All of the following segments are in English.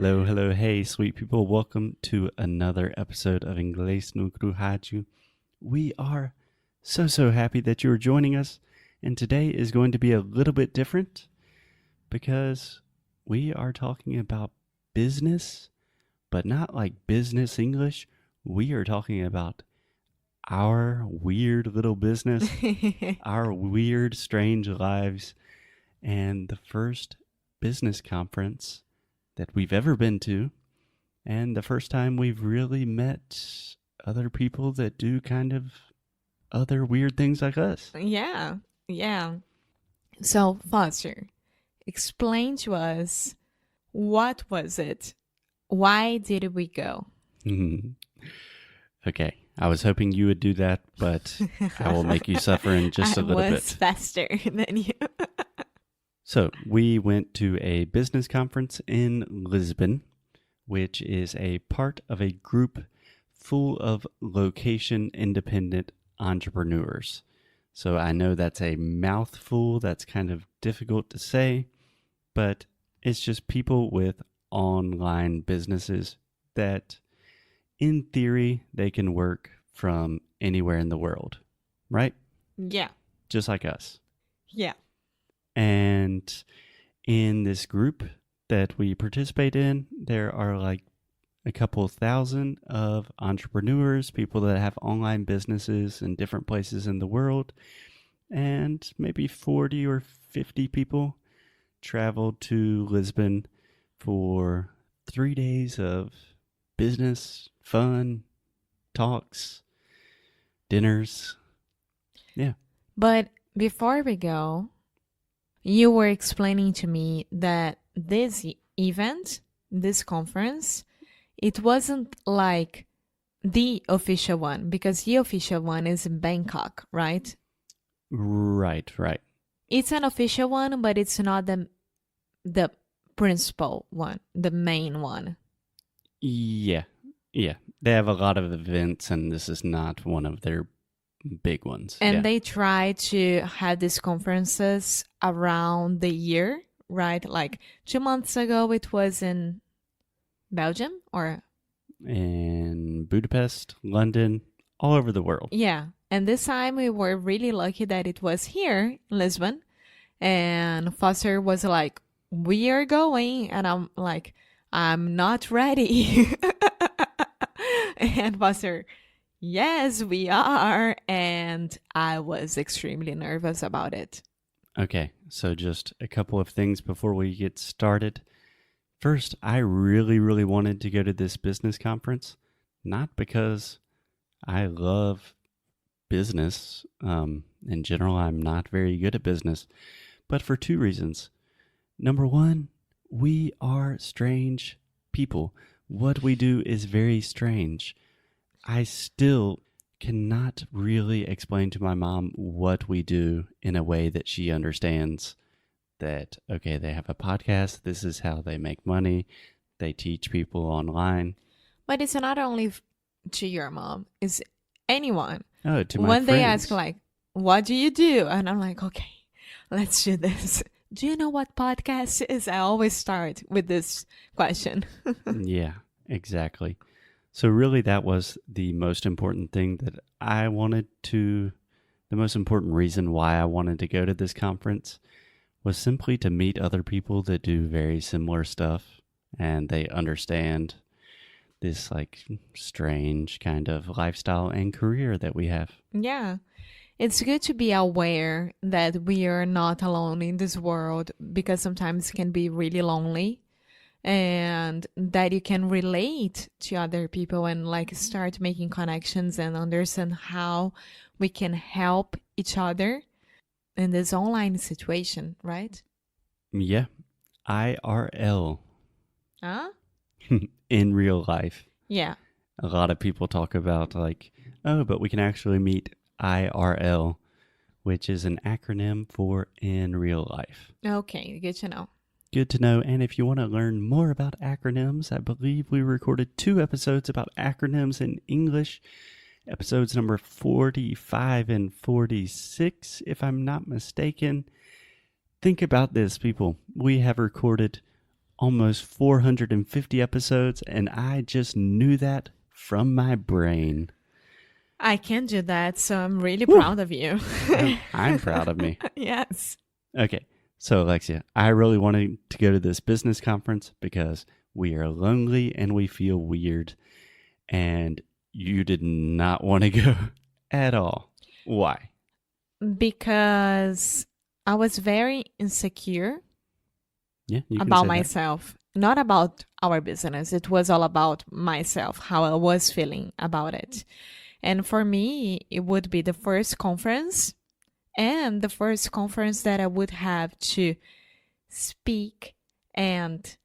Hello, hello, hey, sweet people. Welcome to another episode of Inglês no Rádio. We are so happy that you are joining us. And today is going to be a little bit different because we are talking about business, but not like business English. We are talking about our weird little business, our weird, strange lives, and the first business conference that we've ever been to, and the first time we've really met other people that do kind of other weird things like us. Yeah. So, Foster, explain to us, what was it? Why did we go? Okay, I was hoping you would do that, but I will make you suffer in just a little bit. I was faster than you. So we went to a business conference in Lisbon, which is a part of a group full of location-independent entrepreneurs. So I know that's a mouthful, that's kind of difficult to say, but it's just people with online businesses that, in theory, they can work from anywhere in the world, right? Yeah. Just like us. Yeah. And in this group that we participate in, there are like a couple thousand of entrepreneurs, people that have online businesses in different places in the world, and maybe 40 or 50 people traveled to Lisbon for 3 days of business, fun, talks, dinners. Yeah. But before we go, you were explaining to me that this event, this conference, it wasn't like the official one, because the official one is in Bangkok, right? Right. It's an official one, but it's not the principal one, the main one. Yeah. They have a lot of events, and this is not one of their big ones. And they try to have these conferences around the year, right? Like 2 months ago, it was in Belgium or in Budapest, London, all over the world. Yeah. And this time we were really lucky that it was here in Lisbon. And Foster was like, we are going. And I'm like, I'm not ready. And Foster, yes, we are. And I was extremely nervous about it. Okay, so just a couple of things before we get started. First, I really wanted to go to this business conference, not because I love business. In general, I'm not very good at business, but for two reasons. Number one, we are strange people. What we do is very strange. I still cannot really explain to my mom what we do in a way that she understands. That, okay, they have a podcast, this is how they make money, they teach people online. But it's not only to your mom, it's anyone. Oh, to my when friends. They ask like, what do you do? And I'm like, okay, let's do this. Do you know what podcast is? I always start with this question. Yeah, exactly. So really that was the most important thing that the most important reason why I wanted to go to this conference was simply to meet other people that do very similar stuff, and they understand this like strange kind of lifestyle and career that we have. Yeah. It's good to be aware that we are not alone in this world, because sometimes it can be really lonely, and that you can relate to other people and like start making connections and understand how we can help each other in this online situation, right? Yeah. IRL. Huh? In real life. Yeah. A lot of people talk about like, oh, but we can actually meet IRL, which is an acronym for in real life. Okay, good to know. Good to know. And if you want to learn more about acronyms, I believe we recorded 2 episodes about acronyms in English. Episodes number 45 and 46, if I'm not mistaken. Think about this, people. We have recorded almost 450 episodes, and I just knew that from my brain. I can do that, so I'm really Woo. proud of you. I'm proud of me. Yes. Okay, so Alexia, I really wanted to go to this business conference because we are lonely and we feel weird, and you did not want to go at all. Why? Because I was very insecure Yeah, you can about say that. myself, not about our business. It was all about myself, how I was feeling about it. And for me, it would be the first conference and the first conference that I would have to speak and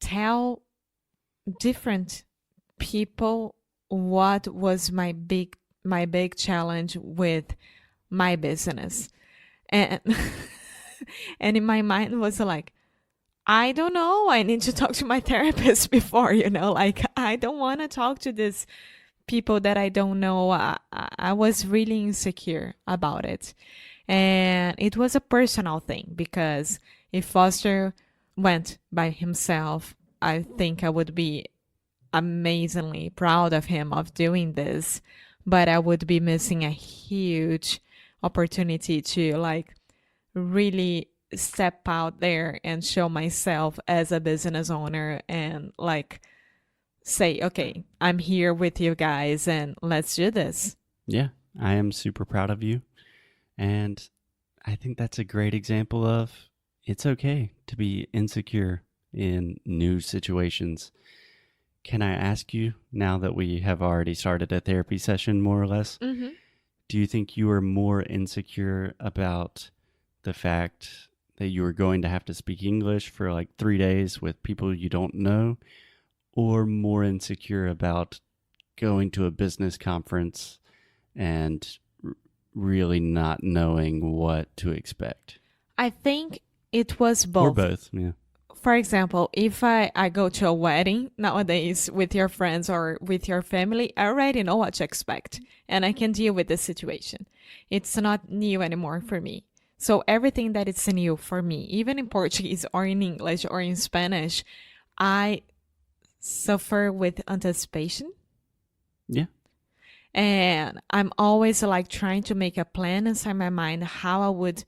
tell different people what was my big challenge with my business. And and in my mind was like, I don't know, I need to talk to my therapist before, like I don't want to talk to these people that I don't know. I was really insecure about it. And it was a personal thing because if Foster went by himself, I think I would be amazingly proud of him of doing this, but I would be missing a huge opportunity to like really step out there and show myself as a business owner and like say, okay, I'm here with you guys and let's do this. Yeah, I am super proud of you. And I think that's a great example of it's okay to be insecure in new situations. Can I ask you, now that we have already started a therapy session, more or less, do you think you are more insecure about the fact that you are going to have to speak English for like 3 days with people you don't know, or more insecure about going to a business conference and really not knowing what to expect? I think it was both. Or both, yeah. For example, if I go to a wedding nowadays with your friends or with your family, I already know what to expect and I can deal with the situation. It's not new anymore for me. So everything that is new for me, even in Portuguese or in English or in Spanish, I suffer with anticipation. Yeah. And I'm always like trying to make a plan inside my mind how I would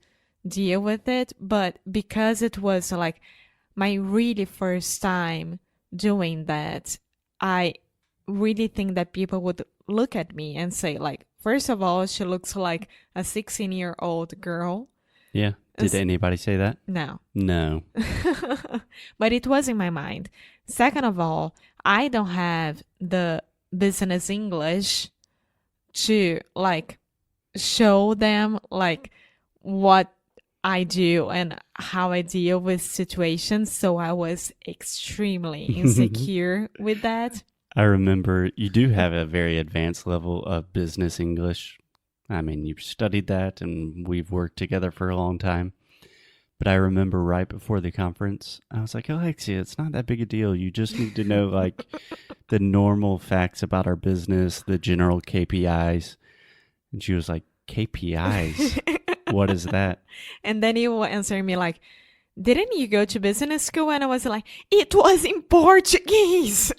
deal with it. But because it was like my really first time doing that, I really think that people would look at me and say like, first of all, she looks like a 16-year-old girl. Yeah. Did anybody say that? No. No. But it was in my mind. Second of all, I don't have the business English to like show them like what I do and how I deal with situations. So I was extremely insecure with that. I remember you do have a very advanced level of business English. I mean, you've studied that and we've worked together for a long time. But I remember right before the conference, I was like, Alexia, it's not that big a deal. You just need to know like the normal facts about our business, the general KPIs. And she was like, KPIs? What is that? And then he will answer me like, didn't you go to business school? And I was like, it was in Portuguese.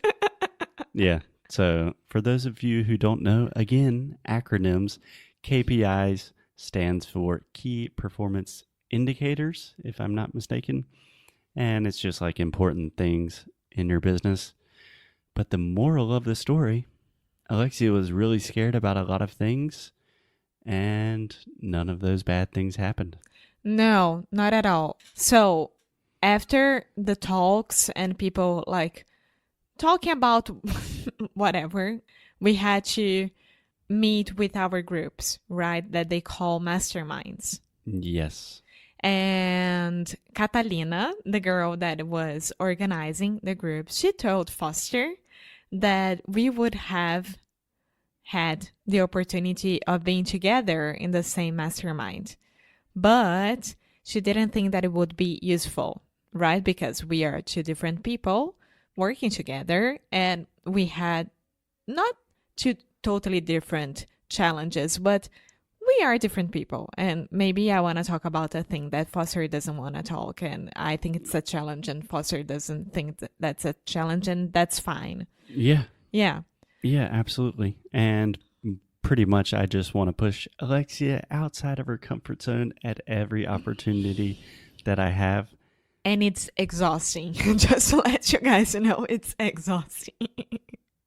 Yeah. So for those of you who don't know, again, acronyms, KPIs stands for Key Performance Indicators, if I'm not mistaken. And it's just like important things in your business. But the moral of the story, Alexia was really scared about a lot of things, and none of those bad things happened. No, not at all. So after the talks and people like talking about whatever, we had to meet with our groups, right? That they call masterminds. Yes. And Catalina, the girl that was organizing the group, she told Foster that we would have had the opportunity of being together in the same mastermind. But she didn't think that it would be useful, right? Because we are two different people working together and we had not two totally different challenges, but we are different people. And maybe I want to talk about a thing that Foster doesn't want to talk. And I think it's a challenge and Foster doesn't think that's a challenge, and that's fine. Yeah. Yeah. Yeah, absolutely. And pretty much I just want to push Alexia outside of her comfort zone at every opportunity that I have. And it's exhausting. Just to let you guys know, it's exhausting.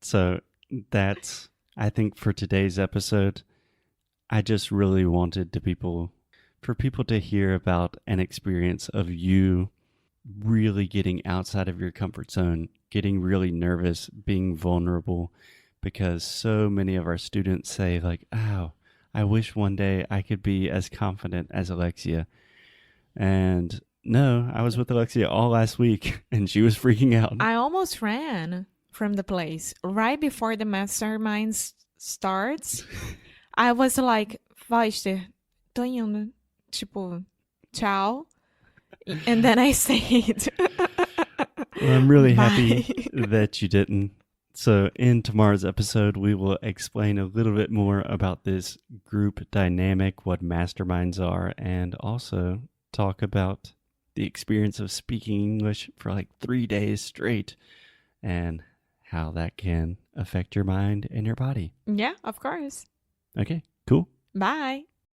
So that's, I think, for today's episode, I just really wanted for people to hear about an experience of you really getting outside of your comfort zone, getting really nervous, being vulnerable, because so many of our students say like, oh, I wish one day I could be as confident as Alexia. And no, I was with Alexia all last week and she was freaking out. I almost ran from the place right before the mastermind starts. I was like, Foster, tô indo. Tipo, ciao. And then I stayed. Well, I'm really happy that you didn't. So in tomorrow's episode, we will explain a little bit more about this group dynamic, what masterminds are, and also talk about the experience of speaking English for like 3 days straight and how that can affect your mind and your body. Yeah, of course. Okay, cool. Bye.